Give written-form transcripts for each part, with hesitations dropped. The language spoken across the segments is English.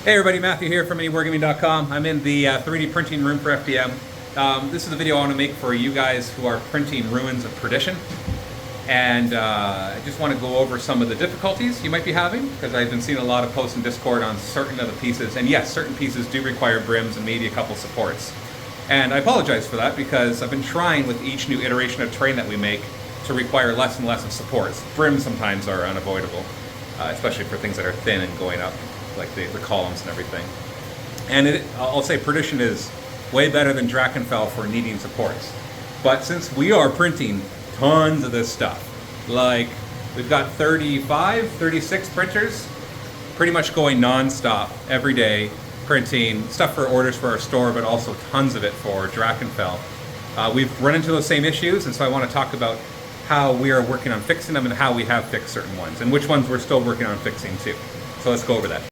Hey everybody, Matthew here from MiniWarGaming.com. I'm in the 3D printing room for FDM. This is a video I want to make for you guys who are printing Ruins of Perdition. And I just want to go over some of the difficulties you might be having, because I've been seeing a lot of posts in Discord on certain of the pieces. And yes, certain pieces do require brims and maybe a couple supports. And I apologize for that, because I've been trying with each new iteration of terrain that we make to require less and less of supports. Brims sometimes are unavoidable, especially for things that are thin and going up, like the columns and everything. And I'll say Perdition is way better than Drakenfell for needing supports. But since we are printing tons of this stuff, like we've got 35, 36 printers, pretty much going non-stop every day, printing stuff for orders for our store, but also tons of it for Drakenfell. We've run into those same issues, and so I want to talk about how we are working on fixing them and how we have fixed certain ones, and which ones we're still working on fixing too. So let's go over that.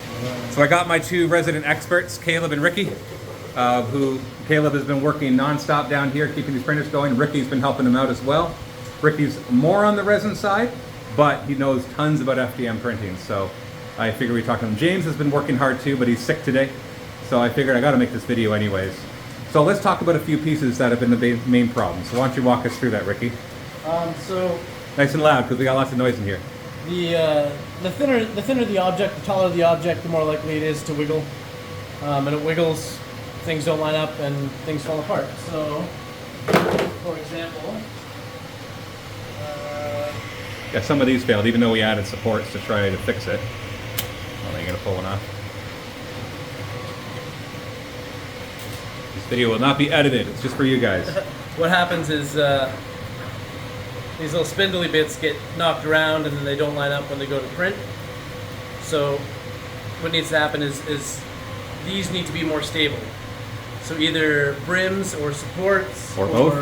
So I got my two resident experts, Caleb and Ricky, who Caleb has been working non-stop down here, keeping these printers going. Ricky's been helping him out as well. Ricky's more on the resin side, but he knows tons about FDM printing, so I figured we'd talk to him. James has been working hard too, but he's sick today, so I figured I got to make this video anyways. So let's talk about a few pieces that have been the main problem. So why don't you walk us through that, Ricky? So nice and loud, because we got lots of noise in here. The thinner the object, the taller the object, the more likely it is to wiggle. And it wiggles, things don't line up, and things fall apart. So, for example, yeah, some of these failed, even though we added supports to try to fix it. Oh, now you're gonna pull one off. This video will not be edited, it's just for you guys. What happens is these little spindly bits get knocked around and then they don't line up when they go to print. So what needs to happen is these need to be more stable. So either brims or supports or both.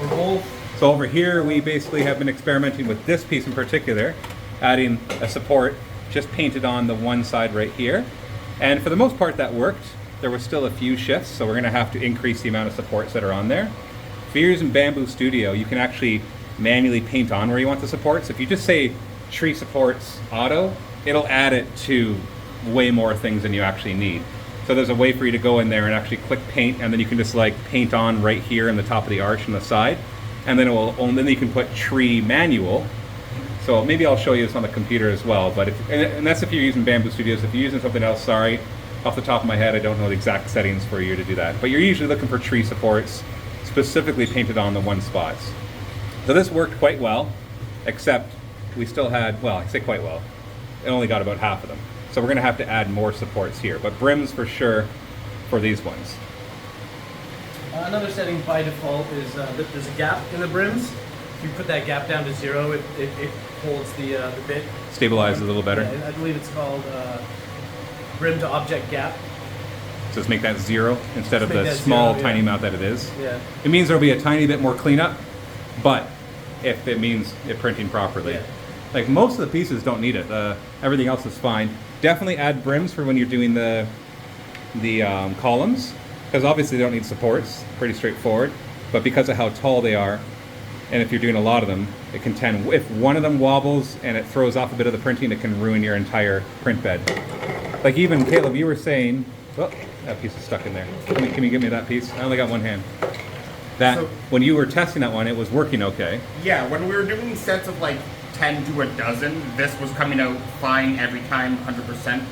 Or both. So over here we basically have been experimenting with this piece in particular, adding a support just painted on the one side right here. And for the most part that worked. There was still a few shifts, so we're gonna have to increase the amount of supports that are on there. If you're using Bamboo Studio, you can actually manually paint on where you want the supports. If you just say tree supports auto, it'll add it to way more things than you actually need. So there's a way for you to go in there and actually click paint, and then you can just like paint on right here in the top of the arch on the side, and then then you can put tree manual. So maybe I'll show you this on the computer as well, but and that's if you're using Bamboo Studios. If you're using something else, sorry, off the top of my head I don't know the exact settings for you to do that, but you're usually looking for tree supports specifically painted on the one spots. So this worked quite well, except we still had, well, I say quite well, it only got about half of them. So we're gonna have to add more supports here, but brims for sure for these ones. Another setting by default is that there's a gap in the brims. If you put that gap down to 0, it holds the bit. Stabilizes a little better. Yeah, I believe it's called brim to object gap. So let's make that 0 instead of the small, tiny amount that it is. Yeah. It means there'll be a tiny bit more cleanup, but if it means it printing properly. Yeah. Like most of the pieces don't need it. Everything else is fine. Definitely add brims for when you're doing the columns, because obviously they don't need supports, pretty straightforward, but because of how tall they are, and if you're doing a lot of them, it can tend, if one of them wobbles and it throws off a bit of the printing, it can ruin your entire print bed. Like even Caleb, you were saying, oh, that piece is stuck in there. Can you give me that piece? I only got one hand. That, so, when you were testing that one, it was working okay. Yeah, when we were doing sets of like 10 to a dozen, this was coming out fine every time, 100%.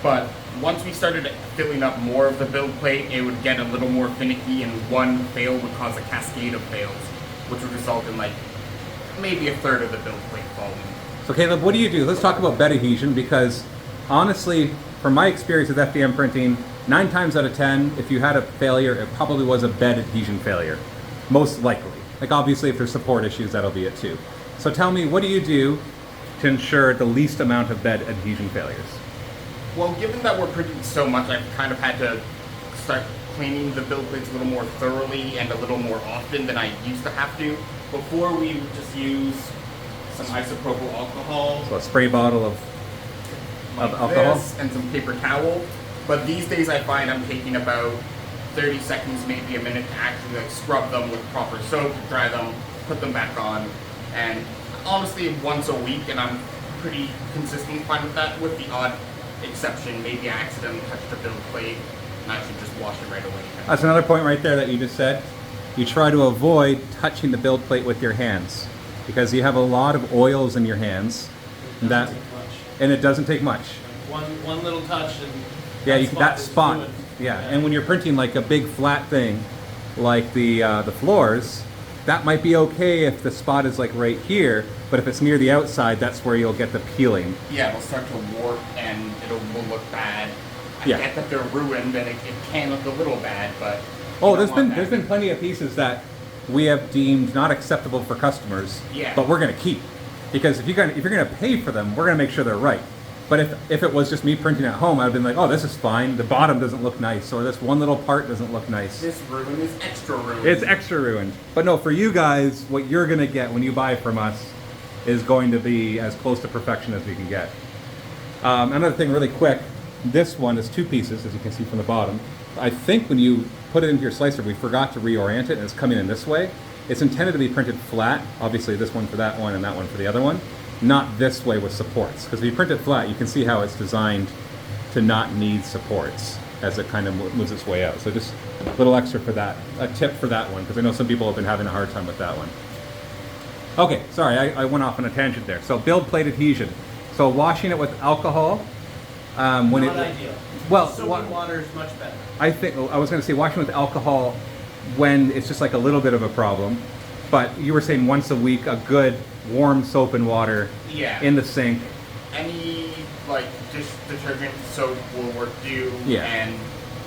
But once we started filling up more of the build plate, it would get a little more finicky, and one fail would cause a cascade of fails, which would result in like maybe a third of the build plate falling. So Caleb, what do you do? Let's talk about bed adhesion, because honestly, from my experience with FDM printing, 9 times out of 10, if you had a failure, it probably was a bed adhesion failure, most likely. Like obviously if there's support issues, that'll be it too. So tell me, what do you do to ensure the least amount of bed adhesion failures? Well, given that we're printing so much, I've kind of had to start cleaning the build plates a little more thoroughly and a little more often than I used to have to. Before, we would just use some isopropyl alcohol. So a spray bottle of alcohol? This, and some paper towel. But these days I find I'm taking about 30 seconds, maybe a minute to actually like scrub them with proper soap, dry them, put them back on, and honestly once a week, and I'm pretty consistent fine with that, with the odd exception, maybe I accidentally touched the build plate, and I should just wash it right away. That's another point right there that you just said. You try to avoid touching the build plate with your hands because you have a lot of oils in your hands. And it doesn't take much. One little touch and Yeah, that is spot. ruined. Yeah, and when you're printing like a big flat thing, like the floors, that might be okay if the spot is like right here, but if it's near the outside, that's where you'll get the peeling. Yeah, it'll start to warp and will look bad. I Yeah. get that they're ruined and it can look a little bad, but Oh, there's been plenty of pieces that we have deemed not acceptable for customers, Yeah. but we're gonna keep. Because if you're gonna pay for them, we're gonna make sure they're right. But if it was just me printing at home, I'd have been like, oh, this is fine. The bottom doesn't look nice, or this one little part doesn't look nice. this ruin is extra ruined. It's extra ruined. But no, for you guys, what you're gonna get when you buy from us is going to be as close to perfection as we can get. Another thing really quick, this one is 2 pieces, as you can see from the bottom. I think when you put it into your slicer, we forgot to reorient it, and it's coming in this way. It's intended to be printed flat, obviously this one for that one and that one for the other one, not this way with supports. Because if you print it flat, you can see how it's designed to not need supports as it kind of moves its way out. So just a little extra for that, a tip for that one, because I know some people have been having a hard time with that one. Okay, sorry, I went off on a tangent there. So build plate adhesion. So washing it with alcohol, when Not ideal. well, Soapy water is much better. I was going to say washing with alcohol when it's just like a little bit of a problem, but you were saying once a week, a good warm soap and water Yeah. in the sink. Any like dish detergent soap will work too. Yeah. And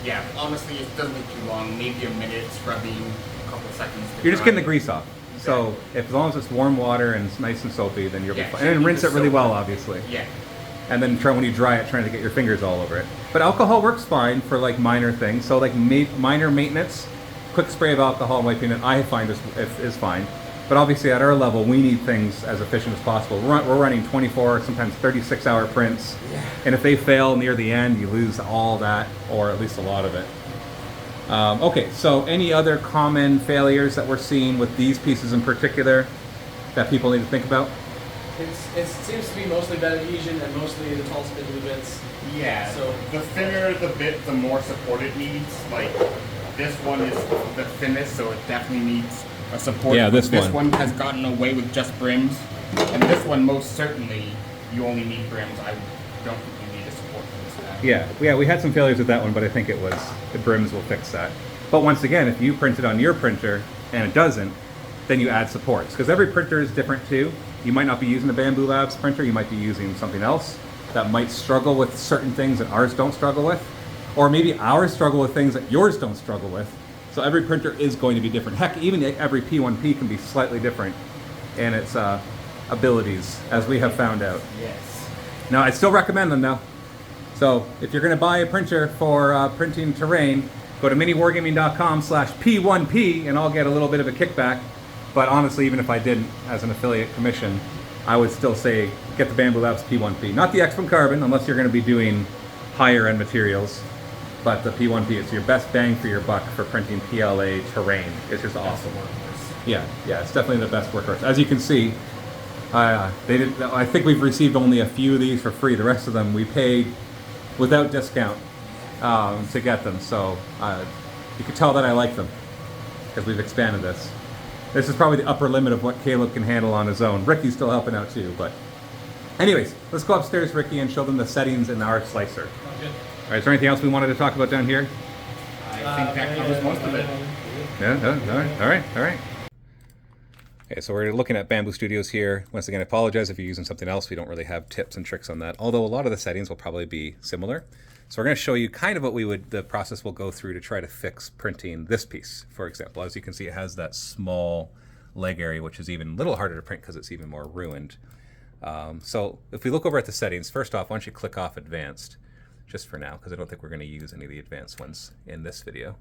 yeah, honestly, it doesn't take too long. Maybe a minute scrubbing, a couple seconds. You're just getting the grease off. So as long as it's warm water and it's nice and soapy, then you'll be Yeah, fine. so And you rinse it just really soak well, it. obviously. Yeah. And then when you dry it, trying to get your fingers all over it. But alcohol works fine for like minor things. So like minor maintenance, quick spray of alcohol and wiping it, I find is fine. But obviously at our level, we need things as efficient as possible. We're running 24, sometimes 36-hour prints. Yeah. And if they fail near the end, you lose all that, or at least a lot of it. Okay, so any other common failures that we're seeing with these pieces in particular that people need to think about? It seems to be mostly bad adhesion and mostly the tall spindly bits. Yeah. So- the thinner the bit, the more support it needs. Like this one is the thinnest, so it definitely needs a support. Yeah, this This one. one has gotten away with just brims, and this one most certainly you only need brims. I don't think you need a support for this guy. Yeah, we had some failures with that one, but I think it was the brims will fix that. But once again, if you print it on your printer and it doesn't, then you add supports. Because every printer is different too. You might not be using a Bamboo Labs printer, you might be using something else that might struggle with certain things that ours don't struggle with. Or maybe ours struggle with things that yours don't struggle with. So every printer is going to be different. Heck, even every P1P can be slightly different in its abilities, as we have found out. Yes. Now, I still recommend them though. So if you're going to buy a printer for printing terrain, go to miniwargaming.com/P1P and I'll get a little bit of a kickback. But honestly, even if I didn't, as an affiliate commission, I would still say get the Bamboo Labs P1P. Not the X from Carbon, unless you're going to be doing higher end materials. But the P1P is your best bang for your buck for printing PLA terrain. It's just awesome. Yeah, it's definitely the best workhorse. As you can see, I think we've received only a few of these for free. The rest of them we paid without discount to get them. So you can tell that I like them because we've expanded this. This is probably the upper limit of what Caleb can handle on his own. Ricky's still helping out too, but anyways, let's go upstairs, Ricky, and show them the settings in our slicer. Good. All right, is there anything else we wanted to talk about down here? I think that covers most of it. Yeah, all right. Okay, so we're looking at Bamboo Studios here. Once again, I apologize if you're using something else. We don't really have tips and tricks on that, although a lot of the settings will probably be similar. So we're going to show you kind of what the process we'll go through to try to fix printing this piece, for example. As you can see, it has that small leg area, which is even a little harder to print because it's even more ruined. So if we look over at the settings, first off, why don't you click off Advanced, just for now, because I don't think we're going to use any of the advanced ones in this video.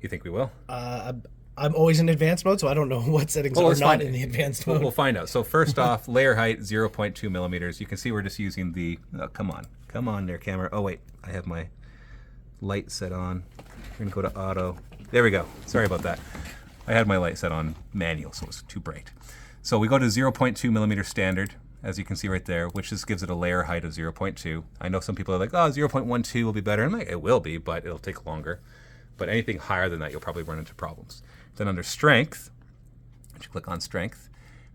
You think we will? I'm always in advanced mode, so I don't know what settings are let's not find in it. the advanced mode. We'll find out. So first off, layer height 0.2 millimeters. You can see we're just using the. Oh, come on there, camera. Oh wait, I have my light set on. We're gonna go to auto. There we go. Sorry about that. I had my light set on manual, so it's too bright. So we go to 0.2 millimeter standard. as you can see right there, which just gives it a layer height of 0.2. I know some people are like, oh, 0.12 will be better. I'm like, it will be, but it'll take longer. But anything higher than that, you'll probably run into problems. Then under strength, once you click on strength,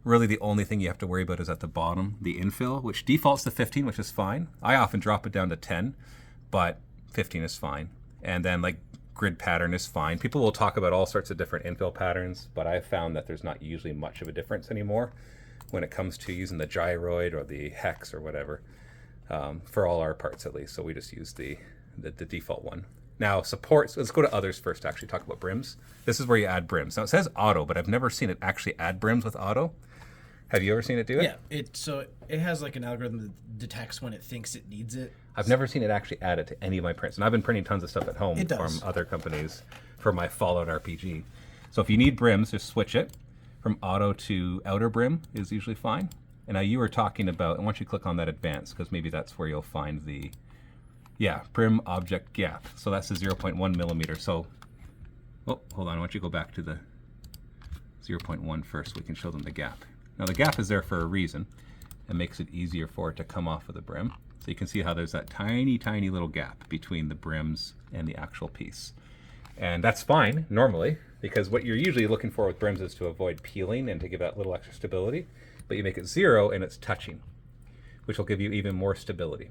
really the only thing you have to worry about is at the bottom, the infill, which defaults to 15, which is fine. I often drop it down to 10, but 15 is fine. And then like grid pattern is fine. People will talk about all sorts of different infill patterns, but I've found that there's not usually much of a difference anymore when it comes to using the gyroid or the hex or whatever, for all our parts at least. So we just use the default one. Now supports, let's go to others first to actually talk about brims. This is where you add brims. Now it says auto, but I've never seen it actually add brims with auto. Have you ever seen it do it? Yeah, so it has like an algorithm that detects when it thinks it needs it. I've never seen it actually add it to any of my prints. And I've been printing tons of stuff at home from other companies for my Fallout RPG. So if you need brims, just switch it from auto to outer brim is usually fine. And now you were talking about, and once you click on that advanced, because maybe that's where you'll find the, yeah, brim object gap. So that's the 0.1 millimeter. So, oh, hold on, why don't you go back to the 0.1 first so we can show them the gap. Now the gap is there for a reason. It makes it easier for it to come off of the brim. So you can see how there's that tiny, tiny little gap between the brims and the actual piece. And that's fine, normally, because what you're usually looking for with brims is to avoid peeling and to give that little extra stability. But you make it 0 and it's touching, which will give you even more stability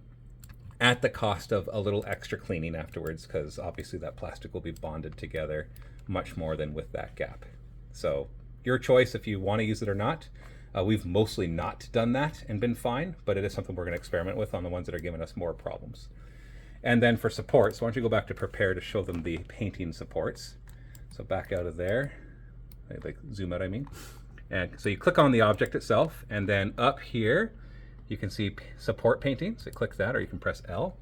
at the cost of a little extra cleaning afterwards, because obviously that plastic will be bonded together much more than with that gap. So your choice if you want to use it or not. We've mostly not done that and been fine, but it is something we're going to experiment with on the ones that are giving us more problems. And then for supports, why don't you go back to prepare to show them the painting supports. So back out of there, like zoom out I mean. And so you click on the object itself, and then up here you can see support painting. So click that, or you can press L.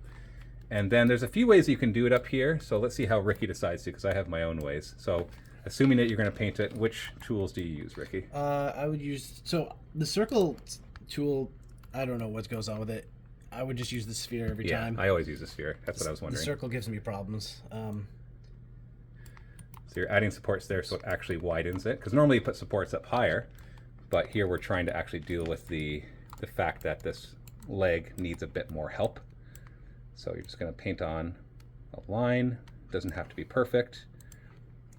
And then there's a few ways you can do it up here. So let's see how Ricky decides to, because I have my own ways. So assuming that you're going to paint it, which tools do you use, Ricky? I would use, so the circle tool, I don't know what goes on with it. I would just use the sphere every time. Yeah, I always use the sphere. That's what I was wondering. The circle gives me problems. So you're adding supports there so it actually widens it. Because normally you put supports up higher, but here we're trying to actually deal with the fact that this leg needs a bit more help. So you're just going to paint on a line. Doesn't have to be perfect.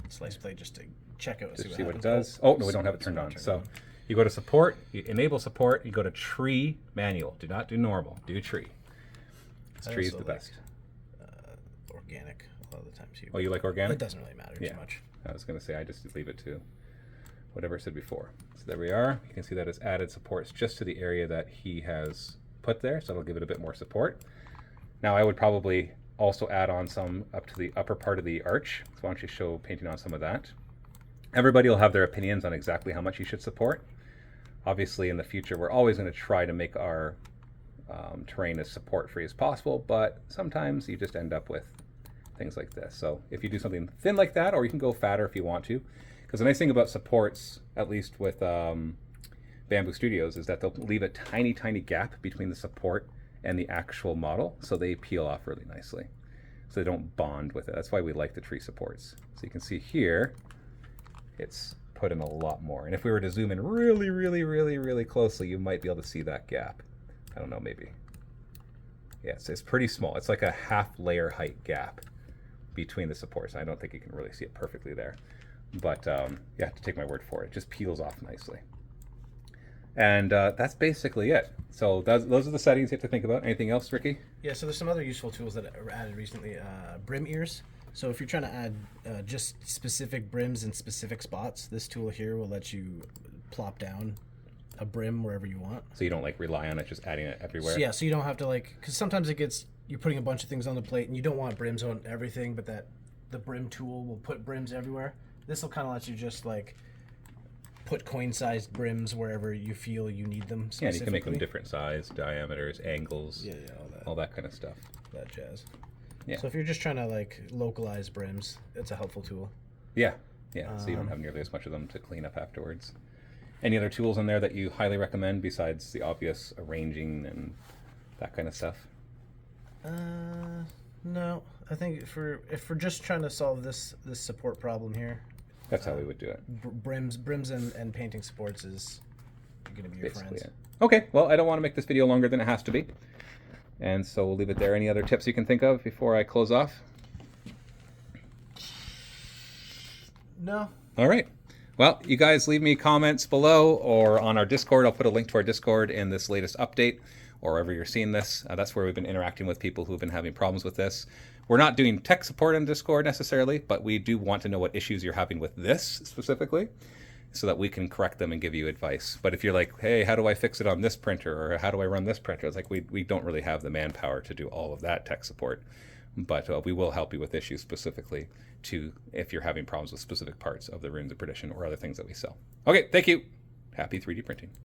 Slice plate just to check out. Just see what it does. Oh, no, we don't have it turned on. So you go to support, you enable support, you go to tree manual. Do not do normal, do tree. This tree is the best. Organic a lot of the times here. Oh, you like organic? It doesn't really matter too much. I was going to say I just leave it to whatever I said before. So there we are. You can see that it's added supports just to the area that he has put there, so it'll give it a bit more support. Now I would probably also add on some up to the upper part of the arch. So why don't you show painting on some of that. Everybody will have their opinions on exactly how much you should support. Obviously in the future we're always going to try to make our terrain as support free as possible, but sometimes you just end up with things like this. So if you do something thin like that, or you can go fatter if you want to, because the nice thing about supports, at least with Bamboo Studios, is that they'll leave a tiny, tiny gap between the support and the actual model, so they peel off really nicely. So they don't bond with it. That's why we like the tree supports. So you can see here, it's put in a lot more. And if we were to zoom in really, really, really, really closely, you might be able to see that gap. I don't know, maybe. Yeah, it's pretty small. It's like a half layer height gap between the supports. I don't think you can really see it perfectly there. But you have to take my word for it. It just peels off nicely. And that's basically it. So those are the settings you have to think about. Anything else, Ricky? Yeah, so there's some other useful tools that were added recently. Brim ears. So if you're trying to add just specific brims in specific spots, this tool here will let you plop down a brim wherever you want. So you don't like rely on it, just adding it everywhere? So, yeah, so you don't have to like, because sometimes it gets, you're putting a bunch of things on the plate and you don't want brims on everything, but that the brim tool will put brims everywhere. This will kind of let you just like put coin-sized brims wherever you feel you need them. Yeah, and you can make them different size, diameters, angles, all that kind of stuff. That jazz. Yeah. So if you're just trying to like localize brims, it's a helpful tool. Yeah, yeah. So you don't have nearly as much of them to clean up afterwards. Any other tools in there that you highly recommend besides the obvious arranging and that kind of stuff? No. I think if we're just trying to solve this support problem here, that's how we would do it. Brims and painting supports is going to be your friends. it. Okay, well, I don't want to make this video longer than it has to be. And so we'll leave it there. Any other tips you can think of before I close off? No. All right. Well, you guys leave me comments below or on our Discord. I'll put a link to our Discord in this latest update or wherever you're seeing this. That's where we've been interacting with people who've been having problems with this. We're not doing tech support on Discord necessarily, but we do want to know what issues you're having with this specifically so that we can correct them and give you advice. But if you're like, hey, how do I fix it on this printer or how do I run this printer? It's like we don't really have the manpower to do all of that tech support. But we will help you with issues specifically to if you're having problems with specific parts of the Ruins of Perdition or other things that we sell. Okay, thank you. Happy 3D printing.